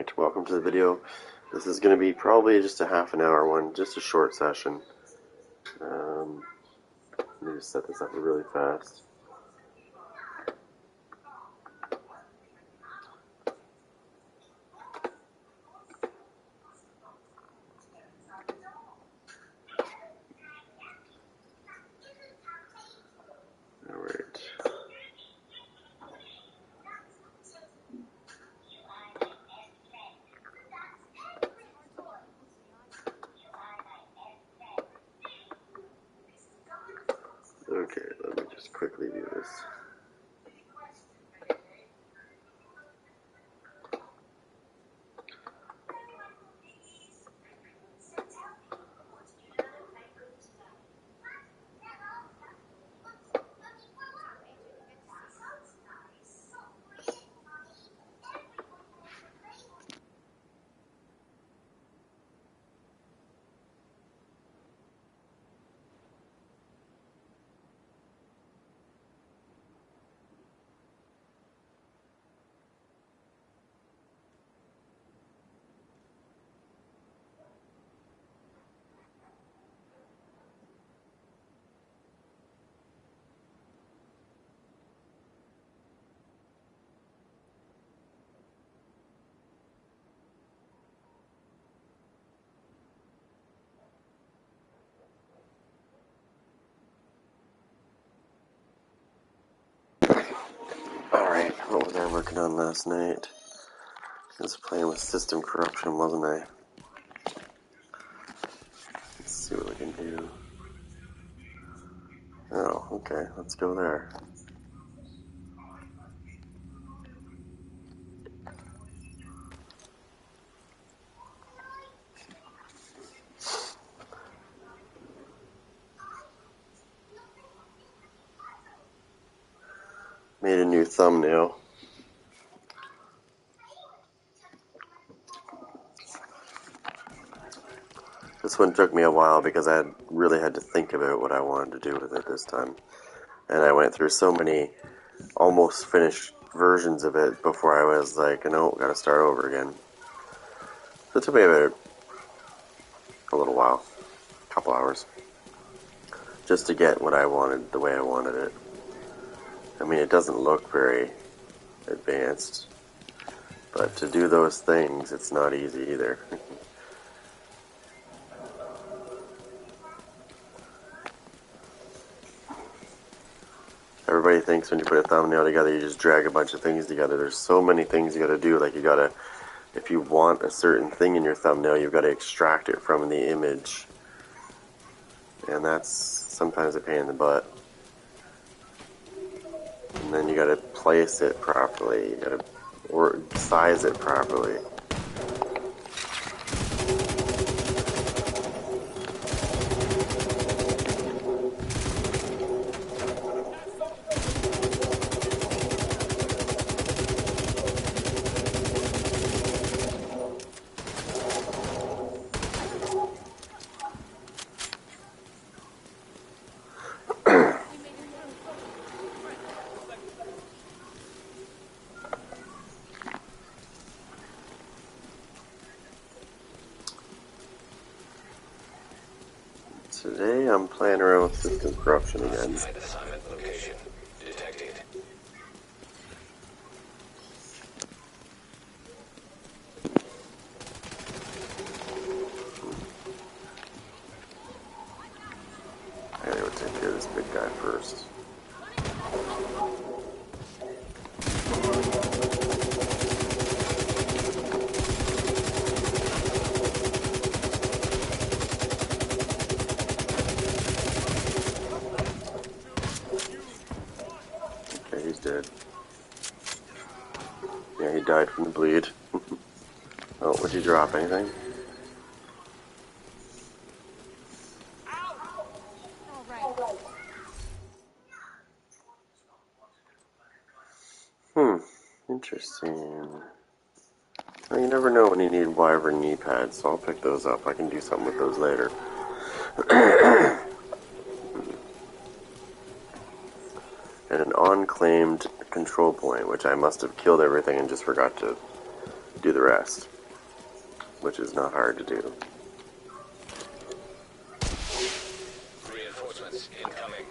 Alright, welcome to the video. This is going to be probably just a half an hour one, just a short session. Let me just set this up really fast. Alright. Okay, let me just quickly do this. Alright, what was I working on last night? I was playing with system corruption, wasn't I? Let's see what I can do. Oh, okay, let's go there. Made a new thumbnail. This one took me a while because I really had to think about what I wanted to do with it this time. And I went through so many almost finished versions of it before I was like, no, gotta start over again. So it took me about a little while, a couple hours, just to get what I wanted the way I wanted it. I mean, it doesn't look very advanced, but to do those things, it's not easy either. Everybody thinks when you put a thumbnail together, you just drag a bunch of things together. There's so many things you gotta do. Like, you gotta, if you want a certain thing in your thumbnail, you've gotta extract it from the image. And that's sometimes a pain in the butt. And then you gotta place it properly. You gotta size it properly. Today I'm playing around with system corruption again. I gotta go take care of this big guy first. He's dead. Yeah, he died from the bleed. Oh, would you drop anything? Interesting. Well, you never know when you need wyvern knee pads, so I'll pick those up. I can do something with those later. And an unclaimed control point, which I must have killed everything and just forgot to do the rest. which is not hard to do. Reinforcements incoming.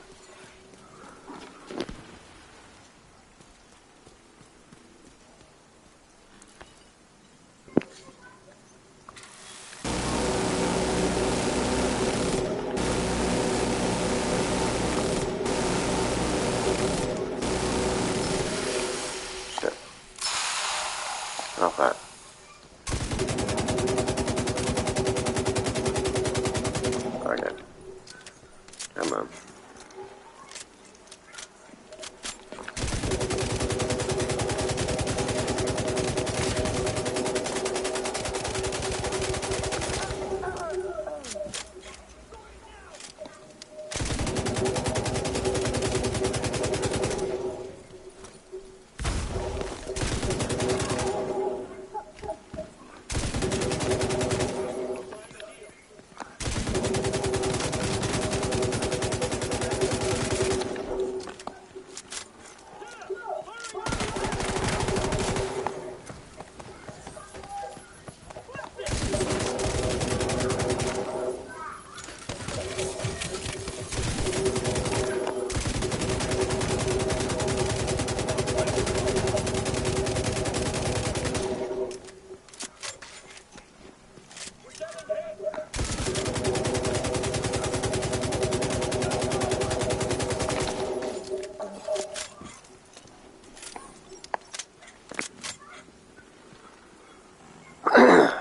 Shit. Not that. Okay. Come on.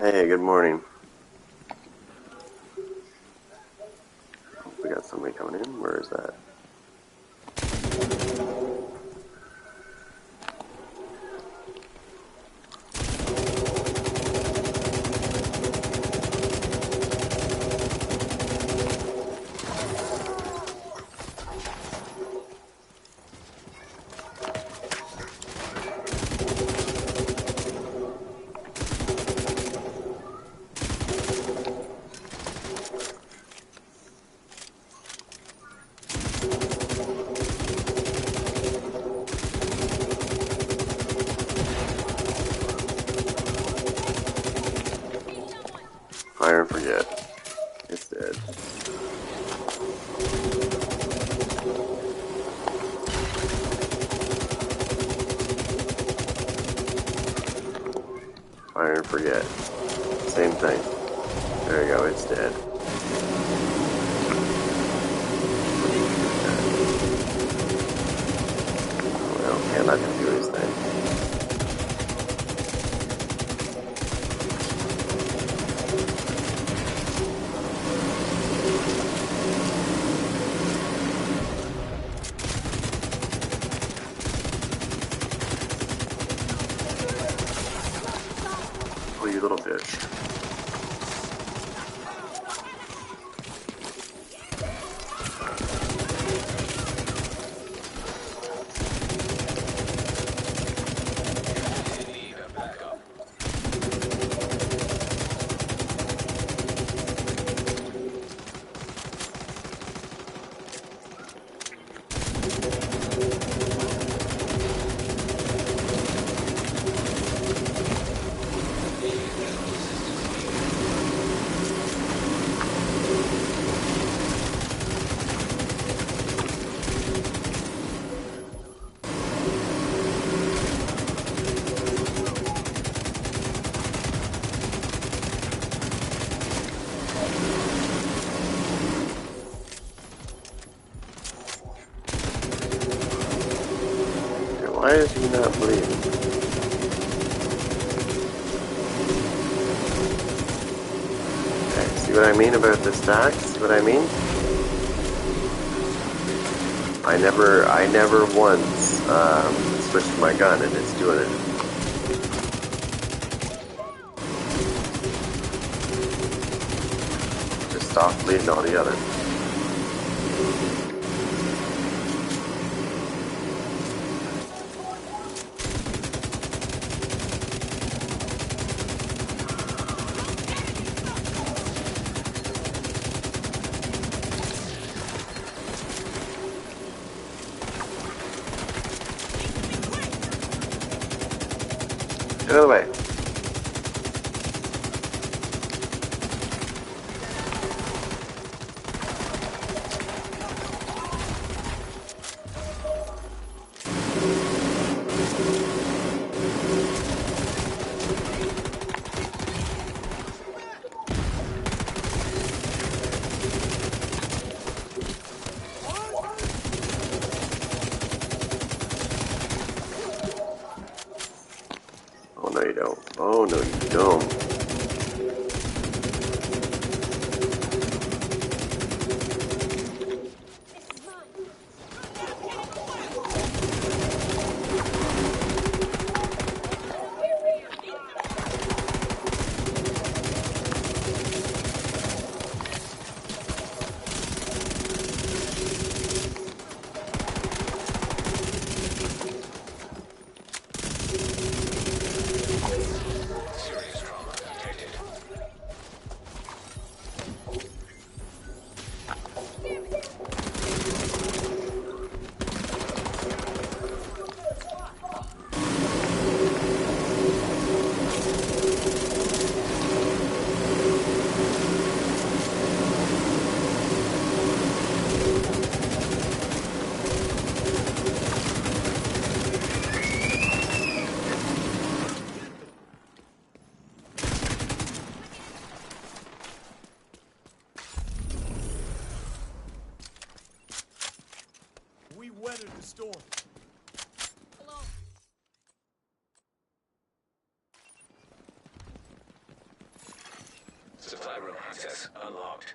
Hey, good morning. We got somebody coming in. Where is that? Fire and forget. It's dead. Fire and forget. Same thing. There you go, it's dead. Well, can't let him do his thing. Oh, you little bitch. Need a backup. Why is he not bleeding? Okay, see what I mean about the stacks? See what I mean? I never once switched my gun and it's doing it. Just stop bleeding all the others. Get out of the way. go. Oh, no, you don't. We weathered the storm. Supply room access unlocked.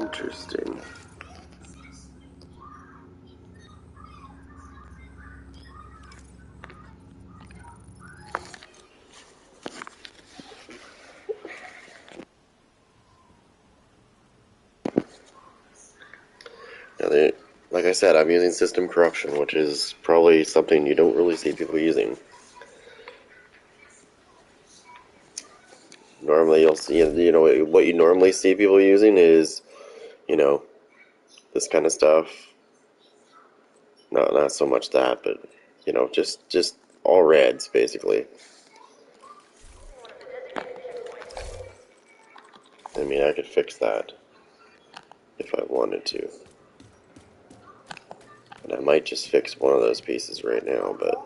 Interesting. Now, like I said, I'm using system corruption, which is probably something you don't really see people using. Normally, you'll see, what you normally see people using is, this kind of stuff. No, not so much that, but, just all reds, basically. I mean, I could fix that if I wanted to. And I might just fix one of those pieces right now, but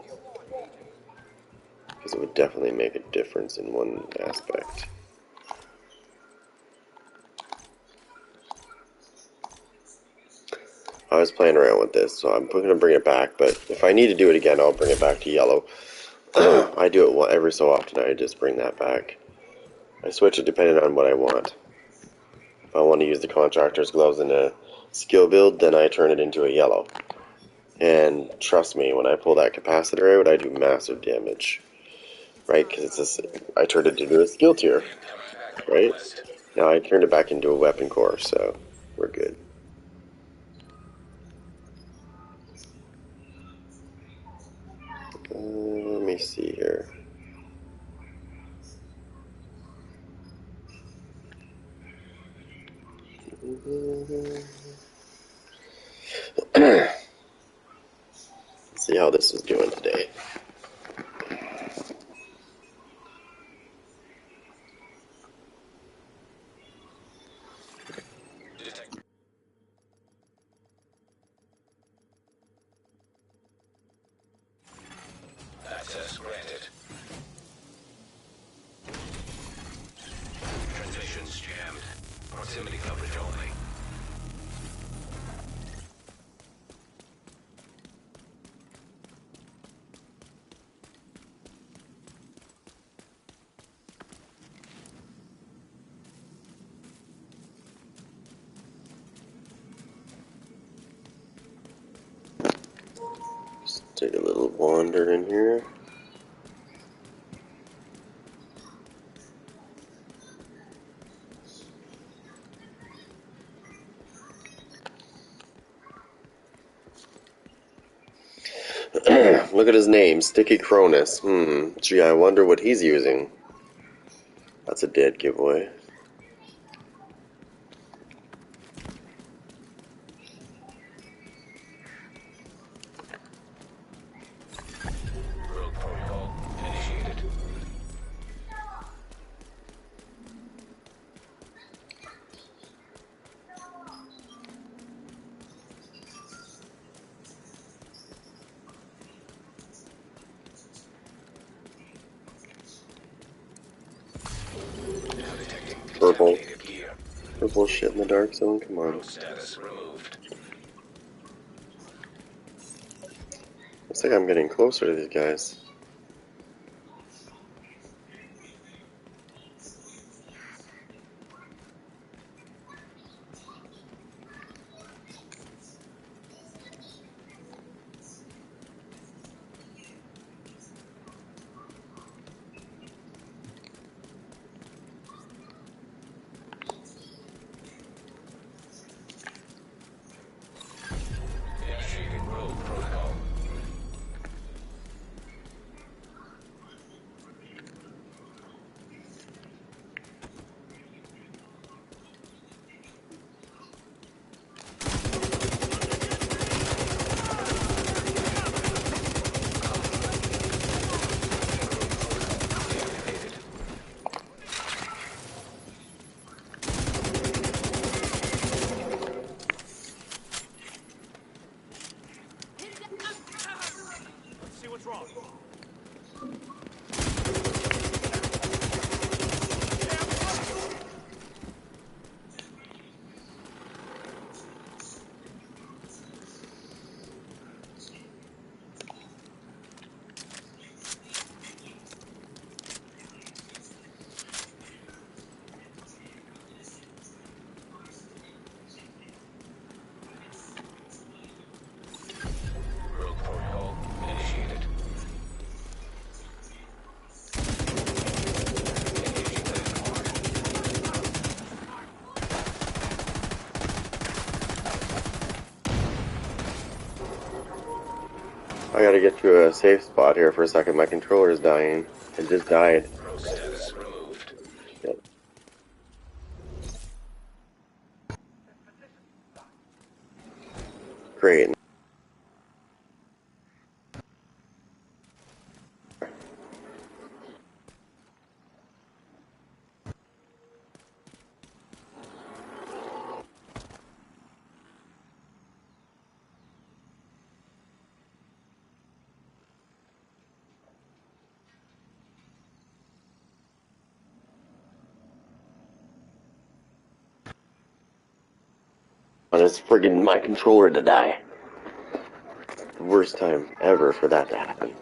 because it would definitely make a difference in one aspect. I was playing around with this, so I'm going to bring it back, but if I need to do it again, I'll bring it back to yellow. I do it every so often, I just bring that back. I switch it depending on what I want. If I want to use the contractor's gloves in a skill build, then I turn it into a yellow. And trust me, when I pull that capacitor out, I do massive damage. Right? Because I turned it into a skill tier. Right? Now I turned it back into a weapon core, so we're good. Let me see here. See how this is doing today. Access granted. Transmissions jammed. Proximity coverage only. Just take a little wander in here. Look at his name, Sticky Cronus. Gee, I wonder what he's using. That's a dead giveaway. Rogue purple shit in the dark zone? Come on. Rogue status removed. Looks like I'm getting closer to these guys. Initiating rogue protocol. Let's see what's wrong. Rogue protocol initiated. Engaging landmark. I gotta get to a safe spot here for a second. My controller's dying. It just died. Rogue status removed. Yep. Great. It's friggin' my controller to die. The worst time ever for that to happen.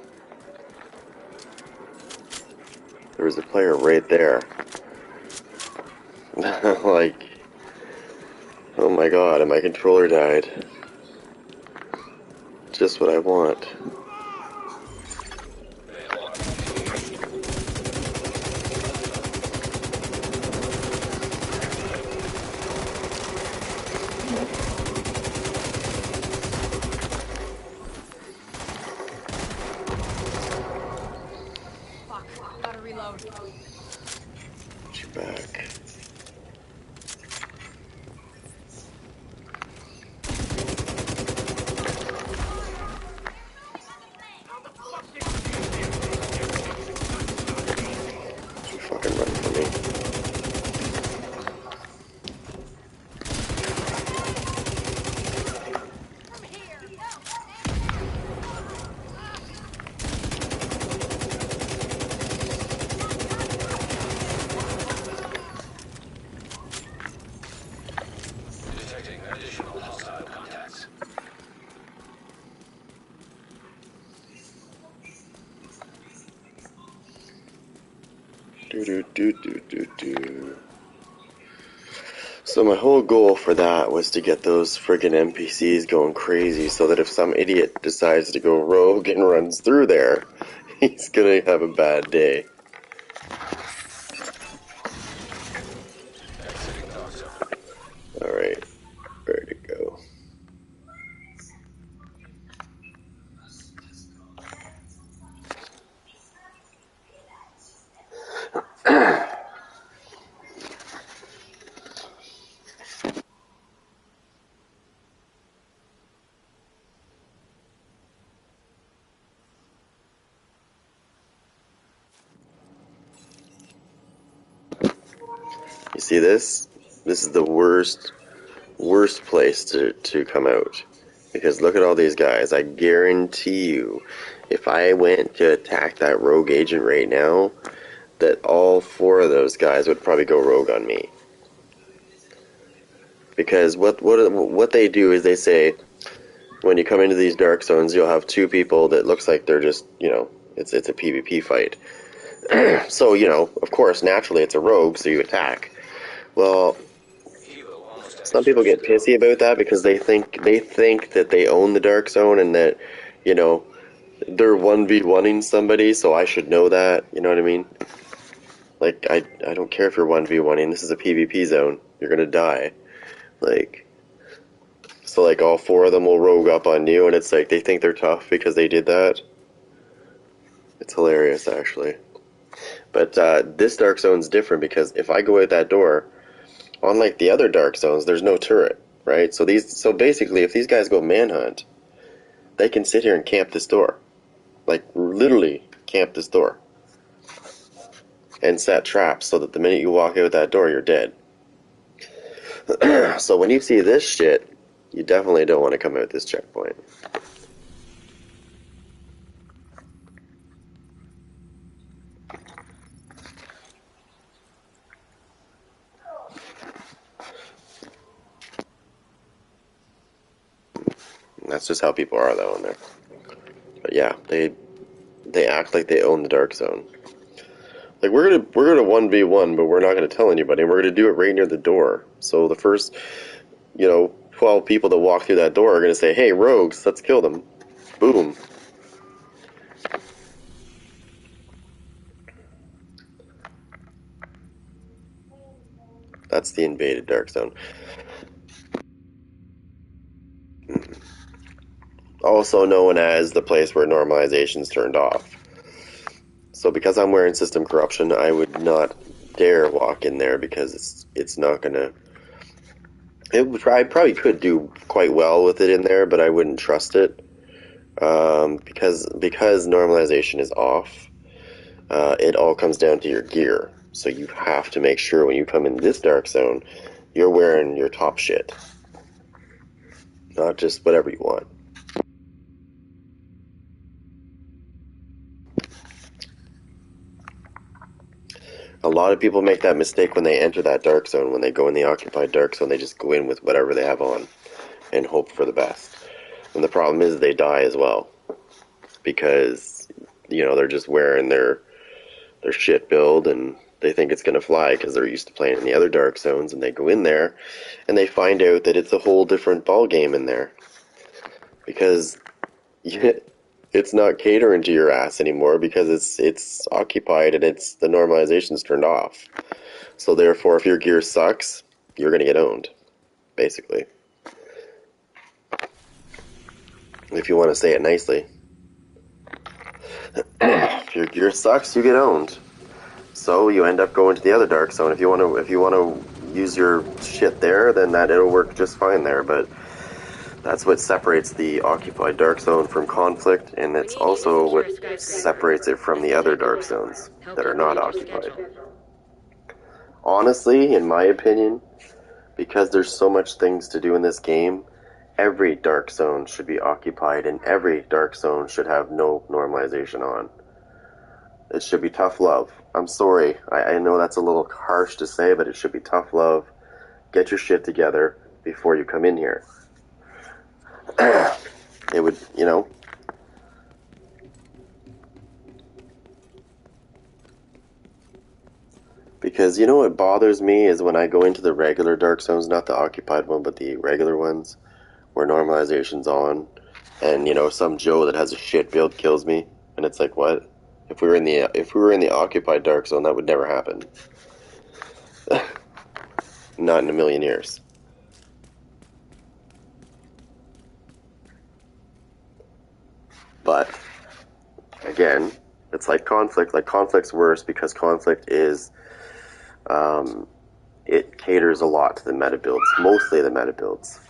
There was a player right there. Like, oh my god, and my controller died. Just what I want. Fuck, gotta reload. Get you back. You fucking run from me. Detecting additional hostile contacts. Do do do do do do. So my whole goal for that was to get those friggin' NPCs going crazy so that if some idiot decides to go rogue and runs through there, he's gonna have a bad day. Exiting dark zone. Alright, ready to go. You see this? This is the worst place to come out. Because look at all these guys. I guarantee you, if I went to attack that rogue agent right now, that all four of those guys would probably go rogue on me. Because what they do is they say when you come into these dark zones, you'll have two people that looks like they're just, it's a PvP fight. So, of course, naturally it's a rogue, so you attack. Well, Helo almost at some its people first get fill. pissy about that because they think that they own the dark zone and that, you know, they're 1v1ing somebody, so I should know that, you know what I mean? Like, I don't care if you're 1v1ing, this is a PvP zone. You're gonna die. Like, so like all four of them will rogue up on you and it's like they think they're tough because they did that. It's hilarious, actually. But this dark zone's different because if I go out that door, unlike the other dark zones, there's no turret, right? So basically, if these guys go manhunt, they can sit here and camp this door, like literally camp this door, and set traps so that the minute you walk out that door, you're dead. So when you see this shit, you definitely don't want to come out this checkpoint. That's just how people are though in there. But yeah, they act like they own the dark zone. Like we're gonna 1v1, but we're not gonna tell anybody. We're gonna do it right near the door. So the first 12 people that walk through that door are gonna say, "Hey, rogues, let's kill them." Boom. That's the invaded dark zone. Also known as the place where normalization's turned off. So because I'm wearing system corruption, I would not dare walk in there because it's not gonna. I probably could do quite well with it in there, but I wouldn't trust it because normalization is off. It all comes down to your gear. So you have to make sure when you come in this dark zone, you're wearing your top shit, not just whatever you want. A lot of people make that mistake when they enter that dark zone. When they go in the occupied dark zone, they just go in with whatever they have on and hope for the best. And the problem is they die as well because they're just wearing their shit build and they think it's gonna fly because they're used to playing in the other dark zones, and they go in there and they find out that it's a whole different ball game in there because it's not catering to your ass anymore because it's occupied and it's the normalization's turned off. So therefore, if your gear sucks, you're gonna get owned, basically. If you want to say it nicely, if your gear sucks, you get owned. So you end up going to the other dark zone. If you want to use your shit there, then it'll work just fine there. But that's what separates the occupied dark zone from conflict, and it's also what separates it from the other dark zones that are not occupied. Honestly, in my opinion, because there's so much things to do in this game, every dark zone should be occupied and every dark zone should have no normalization on. It should be tough love. I'm sorry, I know that's a little harsh to say, but it should be tough love. Get your shit together before you come in here. It would, because what bothers me is when I go into the regular dark zones, not the occupied one, but the regular ones, where normalization's on, and some Joe that has a shit build kills me, and it's like, what? If we were in the occupied dark zone, that would never happen. Not in a million years. But again, it's like conflict. Like conflict's worse because conflict is it caters a lot to the meta builds, mostly the meta builds.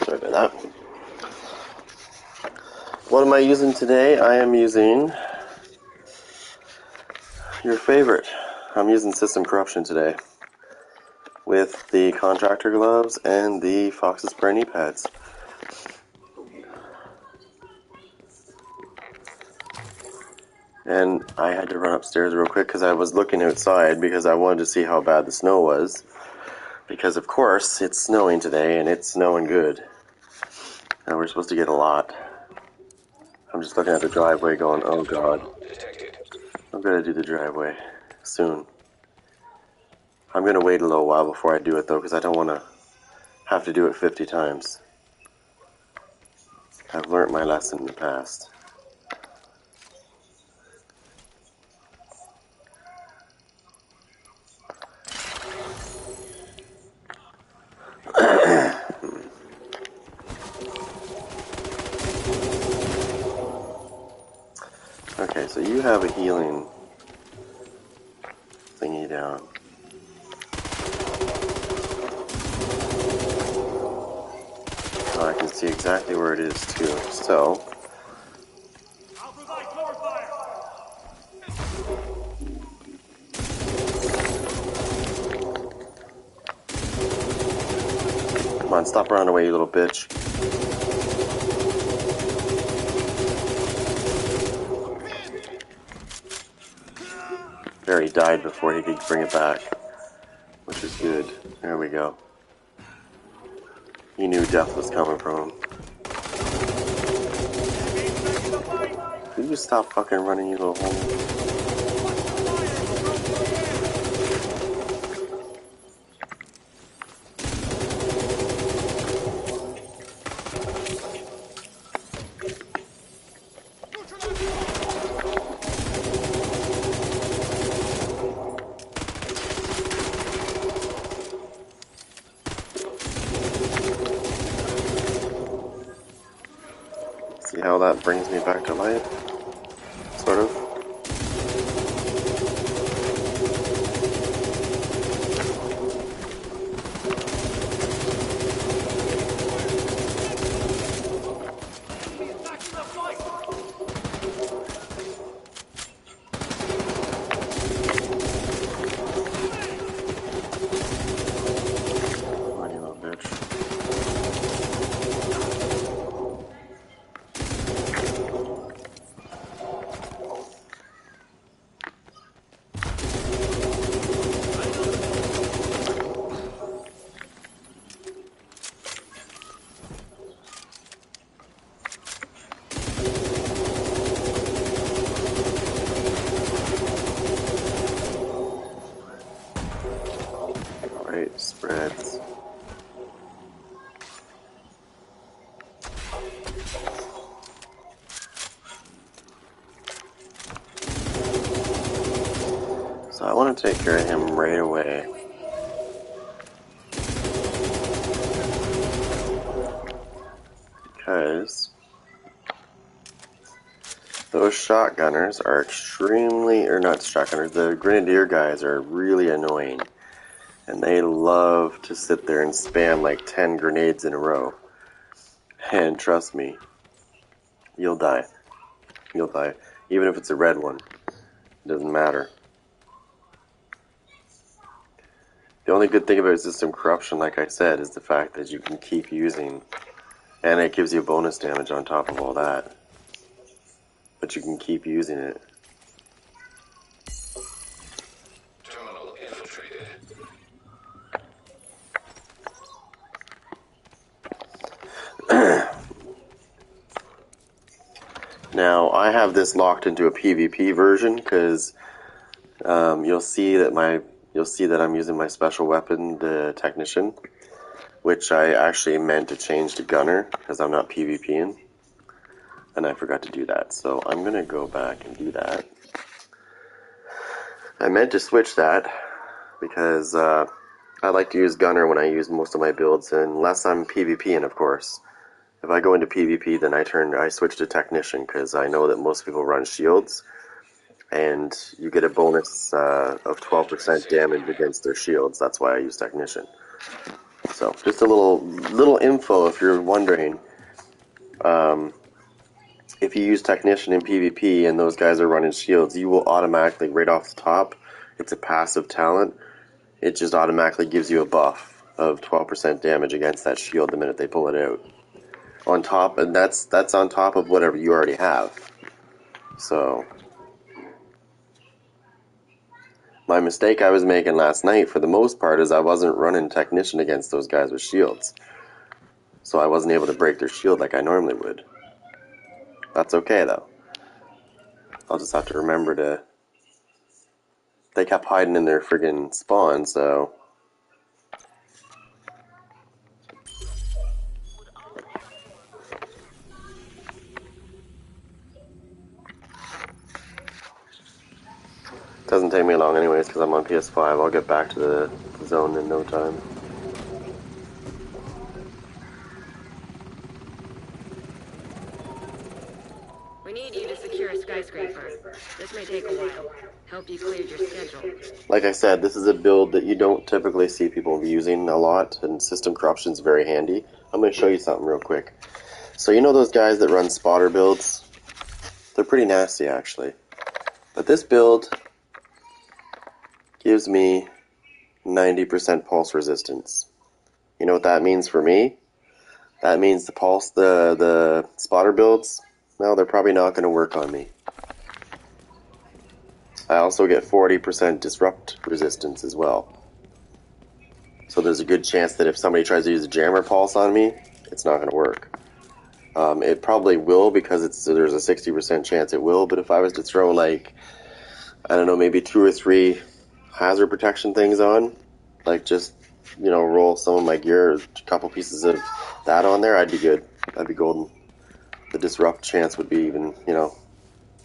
Sorry about that. What am I using today? I am using your favorite. I'm using System Corruption today with the contractor gloves and the Fox's Prayer knee pads. And I had to run upstairs real quick because I was looking outside because I wanted to see how bad the snow was. Because of course it's snowing today and it's snowing good. And we're supposed to get a lot. I'm just looking at the driveway going, oh god. I'm gonna do the driveway soon. I'm gonna wait a little while before I do it though because I don't want to have to do it 50 times. I've learnt my lesson in the past. Okay, so you have a healing thingy down. So I can see exactly where it is too. So I'll provide cover fire. come on, stop running away, you little bitch. There, he died before he could bring it back, which is good. There we go. He knew death was coming from him. Could you stop fucking running, you little hole? See how that brings me back to life? Sort of. Come on, you little bitch. Alright, spreads. So I want to take care of him right away. Because those shotgunners are extremely, or not shotgunners, the grenadier guys are really annoying. And they love to sit there and spam like 10 grenades in a row. And trust me, you'll die. You'll die. Even if it's a red one. It doesn't matter. The only good thing about System Corruption, like I said, is the fact that you can keep using, and it gives you bonus damage on top of all that. But you can keep using it. Terminal infiltrated. Now, I have this locked into a PvP version because you'll see that I'm using my special weapon, the Technician, which I actually meant to change to Gunner because I'm not PvPing, and I forgot to do that. So I'm gonna go back and do that. I meant to switch that because I like to use Gunner when I use most of my builds, unless I'm PvPing, of course. If I go into PvP, then I switch to Technician because I know that most people run shields, and you get a bonus of 12% damage against their shields. That's why I use Technician. So, just a little info if you're wondering. If you use Technician in PvP and those guys are running shields, you will automatically, right off the top, it's a passive talent, it just automatically gives you a buff of 12% damage against that shield the minute they pull it out. On top, and that's on top of whatever you already have. So, my mistake I was making last night, for the most part, is I wasn't running Technician against those guys with shields. So I wasn't able to break their shield like I normally would. That's okay, though. I'll just have to remember to... They kept hiding in their friggin' spawn, so... Doesn't take me long anyways, because I'm on PS5. I'll get back to the zone in no time. We need you to secure a skyscraper. This may take a while. Hope you cleared your schedule. Like I said, this is a build that you don't typically see people using a lot, and system corruption's very handy. I'm going to show you something real quick. So you know those guys that run spotter builds? They're pretty nasty, actually. But this build gives me 90% pulse resistance. You know what that means for me? That means the spotter builds, well, they're probably not going to work on me. I also get 40% disrupt resistance as well. So there's a good chance that if somebody tries to use a jammer pulse on me, it's not going to work. It probably will, because there's a 60% chance it will, but if I was to throw, like, I don't know, maybe 2 or 3 hazard protection things on, like just, you know, roll some of my gear, a couple pieces of that on there, I'd be good. I'd be golden. The disrupt chance would be even, you know,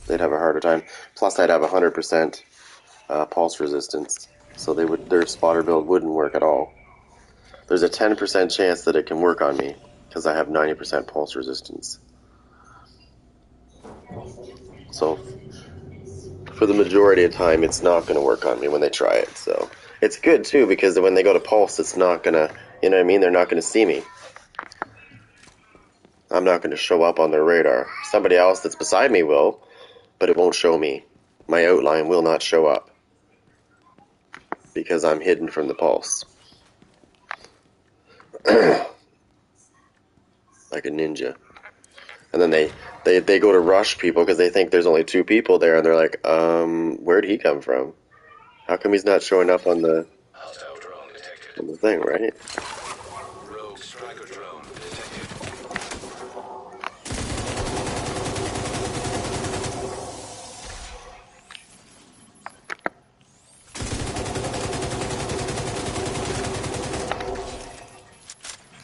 they'd have a harder time. Plus, I'd have 100% pulse resistance, so their spotter build wouldn't work at all. There's a 10% chance that it can work on me, because I have 90% pulse resistance. So, for the majority of time, it's not going to work on me when they try it. So, it's good too, because when they go to pulse, it's not going to, you know what I mean? They're not going to see me. I'm not going to show up on their radar. Somebody else that's beside me will, but it won't show me. My outline will not show up, because I'm hidden from the pulse. Like a ninja. And then they go to rush people because they think there's only 2 people there, and they're like, where'd he come from? How come he's not showing up on the Hostile drone detected. thing, right? Rogue striker drone detected.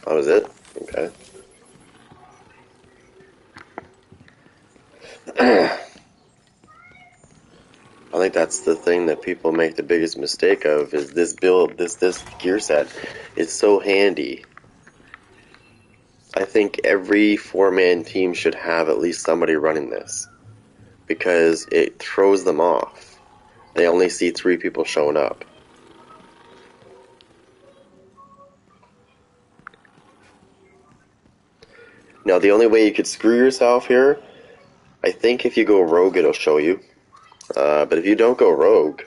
Oh, is it? Okay. I think that's the thing that people make the biggest mistake of, is this build, this gear set is so handy. I think every 4-man team should have at least somebody running this, because it throws them off. They only see 3 people showing up. Now, the only way you could screw yourself here, I think if you go rogue, it'll show you. But if you don't go rogue,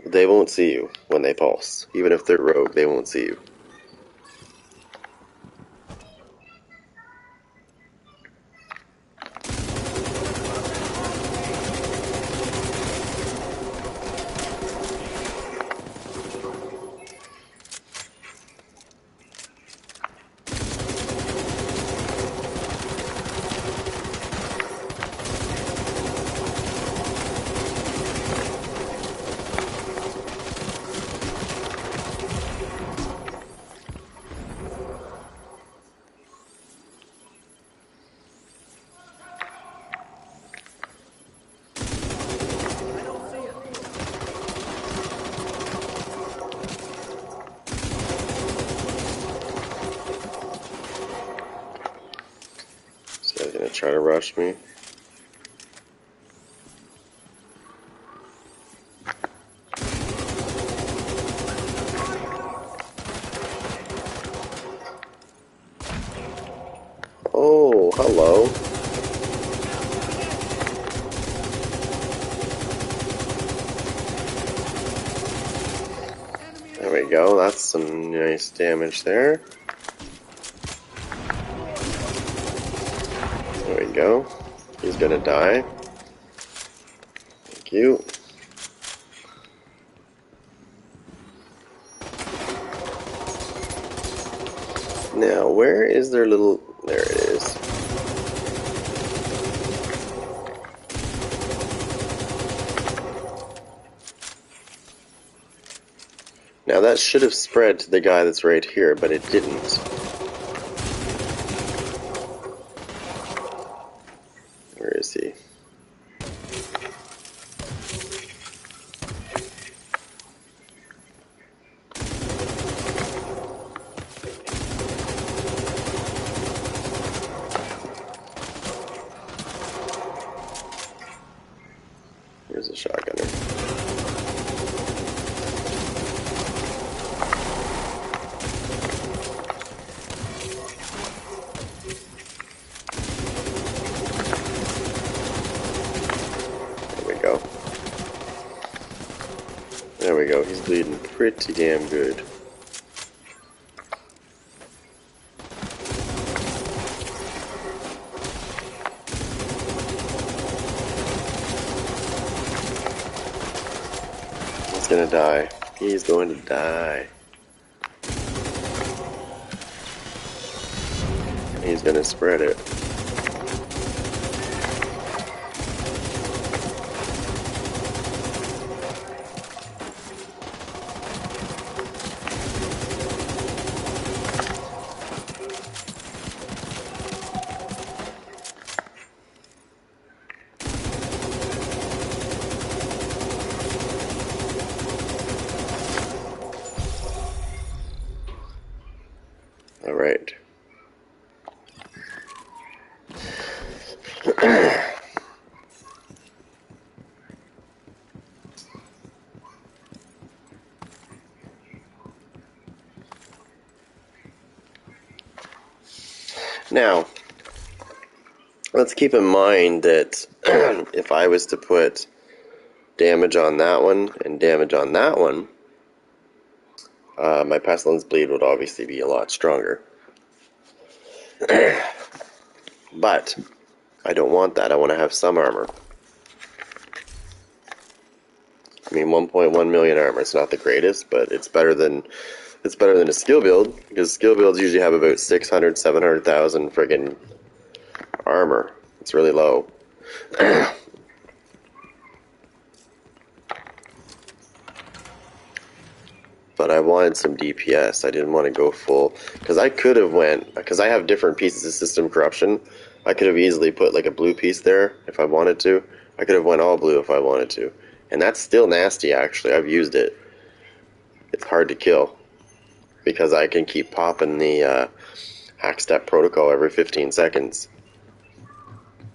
they won't see you when they pulse. Even if they're rogue, they won't see you. This guy's gonna try to rush me. There we go, that's some nice damage there. There we go. He's gonna die. Thank you. Now, where is their little... There it is. Now that should have spread to the guy that's right here, but it didn't. Where is he? Here's a shotgunner. There we go, he's bleeding pretty damn good. He's gonna die. He's going to die. He's gonna spread it. Alright. Now, let's keep in mind that if I was to put damage on that one and damage on that one, my Pestilence Bleed would obviously be a lot stronger. But I don't want that. I want to have some armor. I mean, 1.1 million armor. It's not the greatest, but it's better than a skill build, because skill builds usually have about 600, 700,000 friggin' armor. It's really low. But I wanted some DPS. I didn't want to go full, because I could have because I have different pieces of system corruption. I could have easily put like a blue piece there if I wanted to. I could have went all blue if I wanted to. And that's still nasty, actually. I've used it. It's hard to kill, because I can keep popping the hack step protocol every 15 seconds.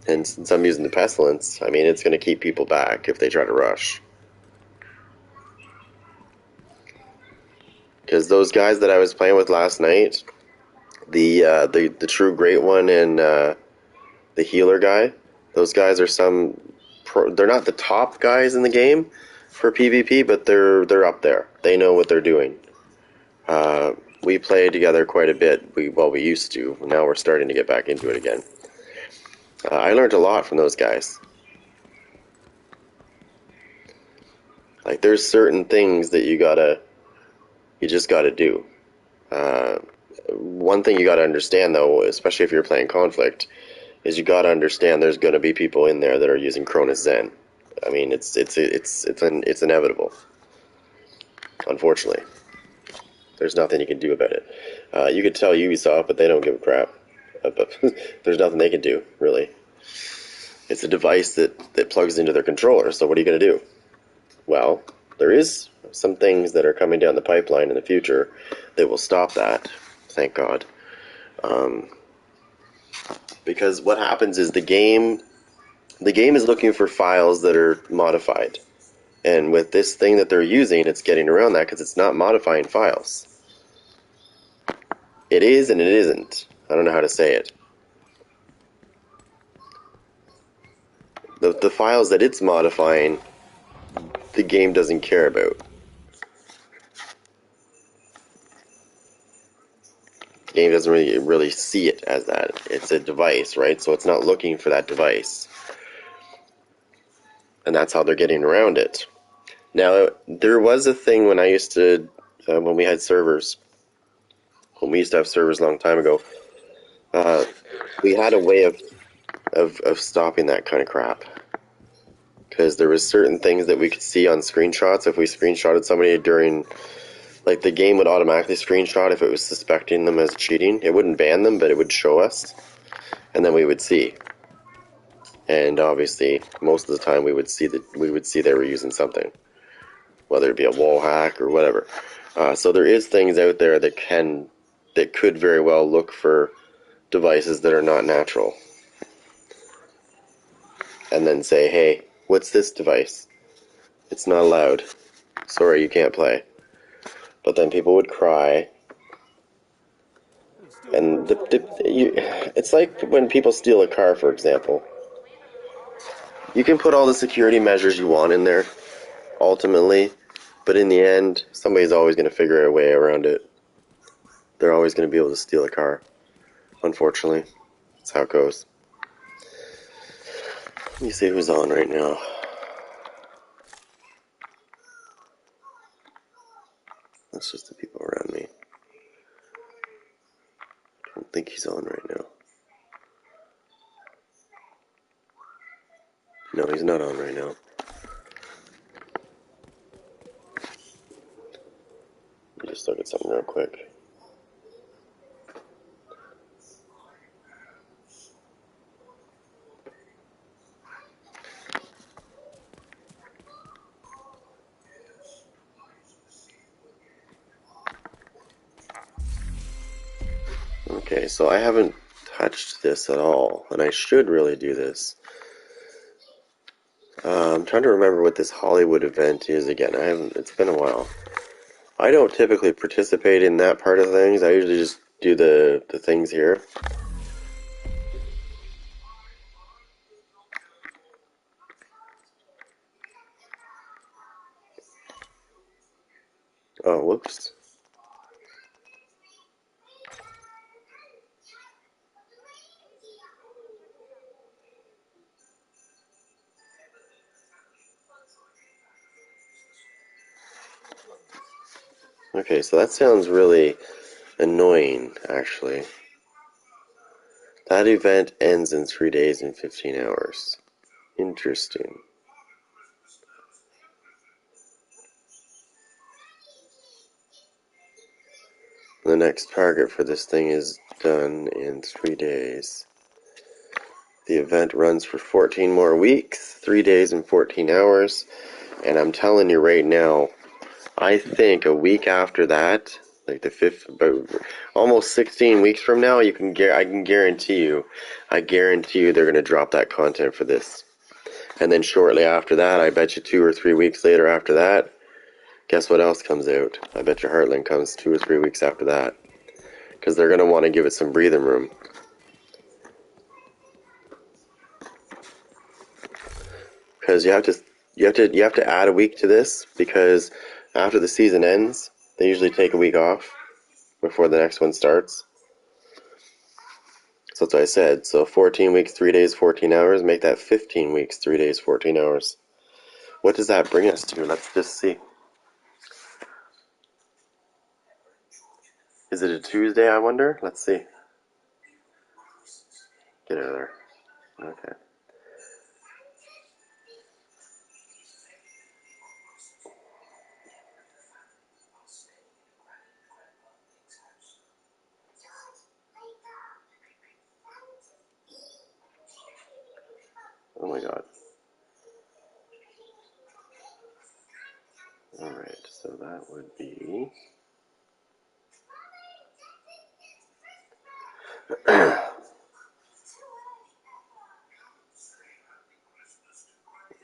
And since I'm using the Pestilence, I mean, it's going to keep people back if they try to rush. Because those guys that I was playing with last night, the true great one and the healer guy, those guys are they're not the top guys in the game for PvP, but they're up there. They know what they're doing. We played together quite a bit. We used to. Now we're starting to get back into it again. I learned a lot from those guys. Like, there's certain things that you just gotta do. One thing you gotta understand, though, especially if you're playing Conflict, is you gotta understand there's gonna be people in there that are using Cronus Zen. I mean, it's inevitable. Unfortunately, there's nothing you can do about it. You could tell Ubisoft, but they don't give a crap. But there's nothing they can do, really. It's a device that plugs into their controller. So what are you gonna do? Well, there is some things that are coming down the pipeline in the future that will stop that. Thank God. Because what happens is the game is looking for files that are modified. And with this thing that they're using, it's getting around that because it's not modifying files. It is and it isn't. I don't know how to say it. The files that it's modifying, the game doesn't care about. game doesn't really see it as that. It's a device, right? So it's not looking for that device. And that's how they're getting around it. Now, there was a thing when I used to, when we had servers, when we used to have servers a long time ago, we had a way of stopping that kind of crap. Because there was certain things that we could see on screenshots. If we screenshotted somebody during, like, the game would automatically screenshot if it was suspecting them as cheating. It wouldn't ban them, but it would show us, and then we would see. And obviously, most of the time, we would see they were using something, whether it be a wall hack or whatever. So there is things out there that could very well look for devices that are not natural, and then say, "Hey, what's this device? It's not allowed. Sorry, you can't play." But then people would cry, and it's like when people steal a car, for example. You can put all the security measures you want in there, ultimately, but in the end, somebody's always going to figure a way around it. They're always going to be able to steal a car, unfortunately. That's how it goes. Let me see who's on right now. That's just the people around me. I don't think he's on right now. No, he's not on right now. Let me just look at something real quick. Okay, so I haven't touched this at all, and I should really do this. I'm trying to remember what this Hollywood event is again. It's been a while. I don't typically participate in that part of things. I usually just do the things here. Oh, whoops. Okay, so that sounds really annoying, actually. That event ends in 3 days and 15 hours. Interesting. The next target for this thing is done in 3 days. The event runs for 14 more weeks, 3 days and 14 hours, and I'm telling you right now, I think a week after that, like the fifth, about almost 16 weeks from now, I can guarantee you they're going to drop that content for this. And then shortly after that, I bet you 2 or 3 weeks later after that, guess what else comes out? I bet your Heartland comes 2 or 3 weeks after that. Because they're going to want to give it some breathing room. Because you have to add a week to this, because after the season ends, they usually take a week off before the next one starts. So that's what I said. So 14 weeks, 3 days, 14 hours. Make that 15 weeks, 3 days, 14 hours. What does that bring us to? Let's just see. Is it a Tuesday, I wonder? Let's see. Get out of there. Okay. Oh my god. Alright, so that would be...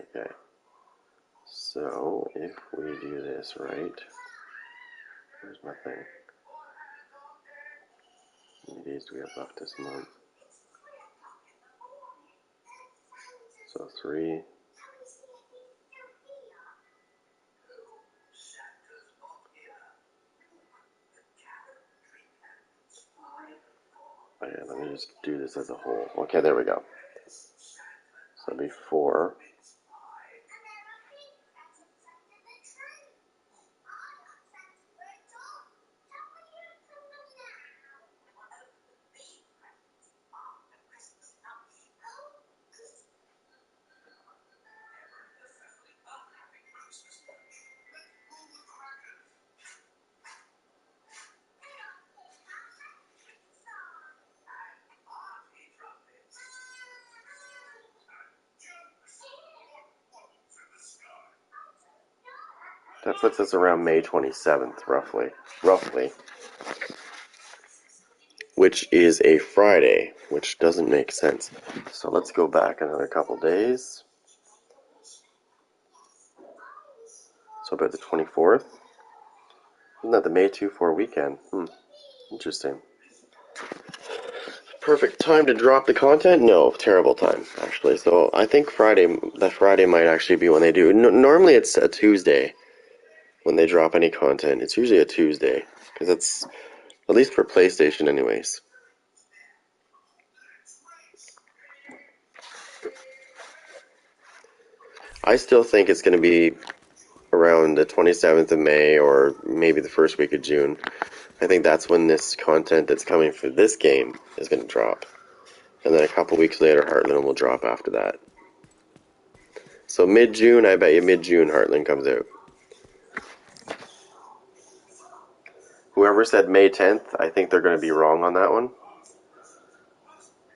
Okay. So, if we do this right... Where's my thing? How many days do we have left this month? So 3... Okay, let me just do this as a whole. Okay, there we go. So before. That puts us around May 27th, roughly, which is a Friday, which doesn't make sense. So let's go back another couple days. So about the 24th. Isn't that the May 2-4 weekend? Interesting. Perfect time to drop the content? No, terrible time, actually. So I think that Friday might actually be when they do. Normally it's a Tuesday when they drop any content. It's usually a Tuesday, because it's, at least for PlayStation anyways. I still think it's going to be around the 27th of May or maybe the first week of June. I think that's when this content that's coming for this game is going to drop. And then a couple weeks later, Heartland will drop after that. So mid-June, I bet you mid-June Heartland comes out. Whoever said May 10th, I think they're going to be wrong on that one.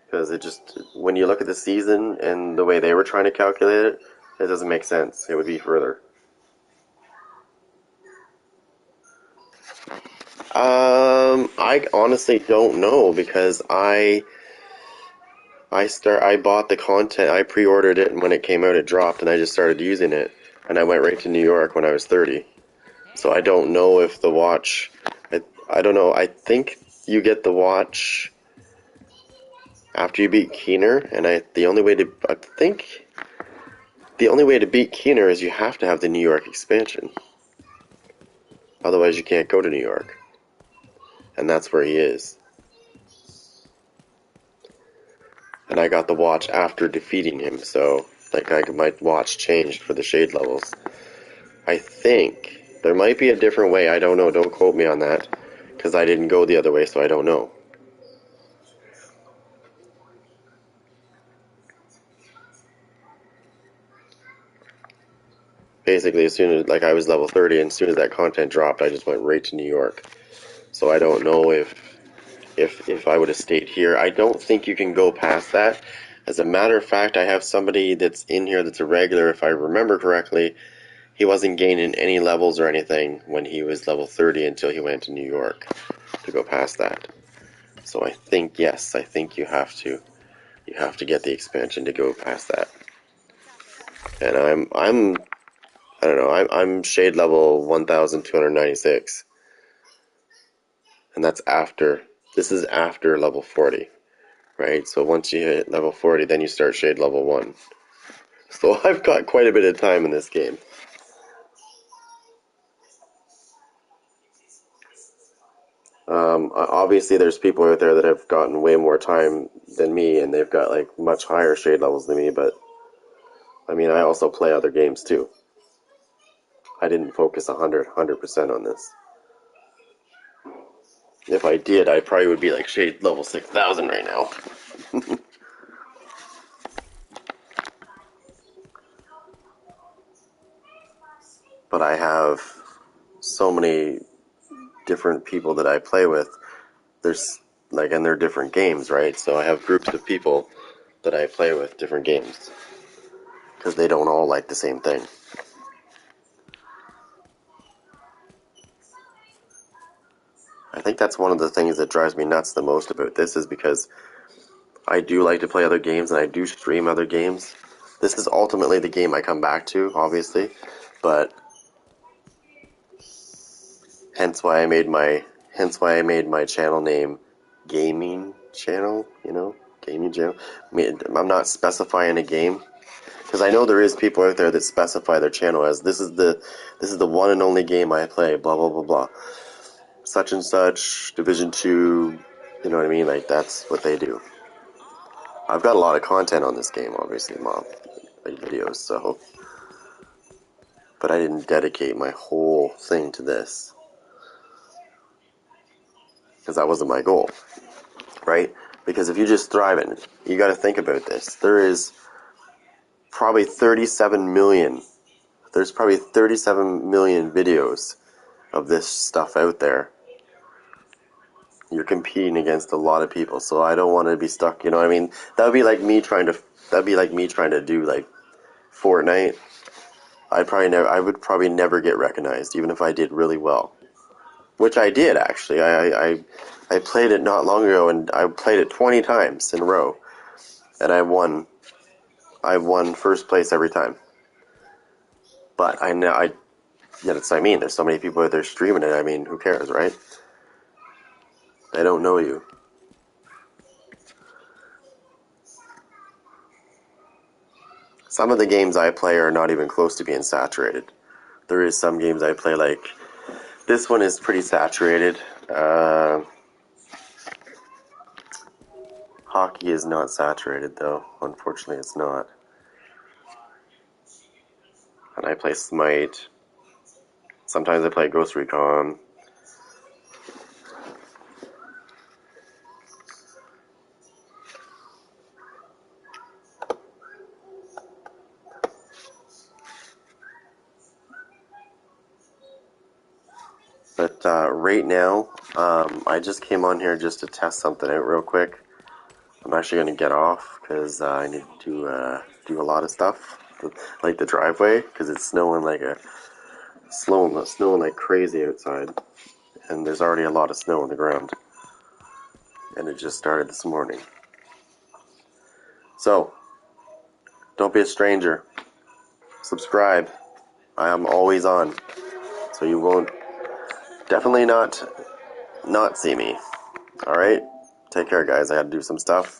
Because it just, when you look at the season and the way they were trying to calculate it, it doesn't make sense. It would be further. I honestly don't know, because I bought the content, I pre-ordered it, and when it came out it dropped, and I just started using it, and I went right to New York when I was 30. So I don't know if the watch, I don't know, I think you get the watch after you beat Keener, and I think the only way to beat Keener is you have to have the New York expansion. Otherwise you can't go to New York. And that's where he is. And I got the watch after defeating him, so my watch changed for the shade levels. I think there might be a different way, I don't know, don't quote me on that, because I didn't go the other way, so I don't know. Basically, as soon as, I was level 30, and as soon as that content dropped, I just went right to New York. So I don't know if I would have stayed here. I don't think you can go past that. As a matter of fact, I have somebody that's in here that's a regular, if I remember correctly. He wasn't gaining any levels or anything when he was level 30 until he went to New York to go past that. So I think, yes, I think you have to get the expansion to go past that. And I don't know, I'm shade level 1296. And that's after, this is after level 40, right? So once you hit level 40, then you start shade level 1. So I've got quite a bit of time in this game. Obviously, there's people out there that have gotten way more time than me, and they've got much higher shade levels than me. But I mean, I also play other games too. I didn't focus 100% on this. If I did, I probably would be shade level 6,000 right now. But I have so many different people that I play with. There's and they're different games, right? So I have groups of people that I play with different games because they don't all like the same thing. I think that's one of the things that drives me nuts the most about this, is because I do like to play other games and I do stream other games. This is ultimately the game I come back to, obviously, but hence why I made my channel name Gaming Channel, Gaming Channel. I'm not specifying a game, because I know there is people out there that specify their channel as this is the one and only game I play, blah blah blah blah. Such and such, Division 2, You know what I mean? Like, that's what they do. I've got a lot of content on this game, obviously, Mom. Like, videos, so... But I didn't dedicate my whole thing to this. Because that wasn't my goal. Right? Because if you just thrive in it, you gotta think about this. There's probably 37 million videos of this stuff out there. You're competing against a lot of people, so I don't want to be stuck, you know what I mean? That'd be like me trying to do like Fortnite. I would probably never get recognized, even if I did really well. Which I did, actually. I played it not long ago, and I played it 20 times in a row. And I won first place every time. But that's what I mean. There's so many people out there streaming it. I mean, who cares, right? They don't know you. Some of the games I play are not even close to being saturated. There is some games I play, like, this one is pretty saturated. Hockey is not saturated, though. Unfortunately, it's not. And I play Smite. Sometimes I play Ghost Recon. But right now, I just came on here just to test something out real quick. I'm actually going to get off because I need to do a lot of stuff, like the driveway, because it's snowing like crazy outside, and there's already a lot of snow on the ground, and it just started this morning. So, don't be a stranger. Subscribe. I am always on, so you won't definitely not see me. All right, take care, guys. I got to do some stuff.